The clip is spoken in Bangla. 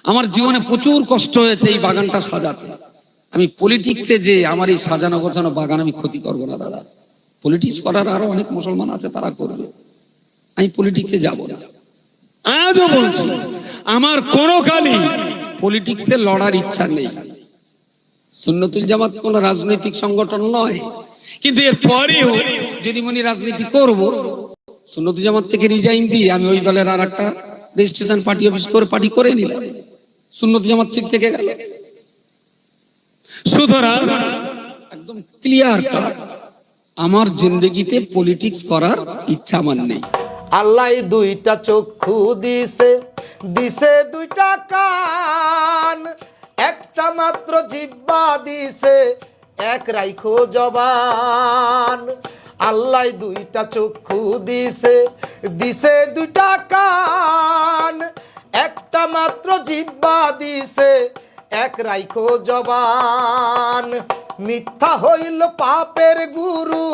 আমার জীবনে প্রচুর কষ্ট হয়েছে এই বাগানটা সাজাতে। আমি পলিটিক্সে যে আমার এই সাজানো গোছানো বাগান আমি ক্ষতি করব না দাদা। পলিটিক্স করার আরো অনেক মুসলমান আছে, তারা করবে, আমি পলিটিক্সে যাব না। আজও বলছি, আমার কোনো কালই পলিটিক্সে লড়ার ইচ্ছা নেই। সুন্নতুল জামাত কোন রাজনৈতিক সংগঠন নয়, কিন্তু এর পরেও যদি মনে রাজনীতি করব, সুন্নতুল জামাত থেকে রিজাইন দিয়ে আমি ওই দলের আর একটা রেজিস্ট্রেশন পার্টি অফিস করে পার্টি করে নিলাম, সুন্নতুল জামাত ঠিক থেকে গেল। সুতরাং একদম ক্লিয়ার কাট, আমার জিন্দেগিতে পলিটিক্স করার ইচ্ছা আমার নেই। আল্লাহ দুইটা চক্ষু দিছে, দিছে দুইটা কান, একটা মাত্র জিহ্বা দিছে, এক রাইখো জবান। আল্লাহ দুইটা চক্ষু দিছে, দিছে দুইটা কান, একটা মাত্র জিহ্বা দিছে, এক রাইখো জবান। মিথ্যা হইল পাপের গুরু,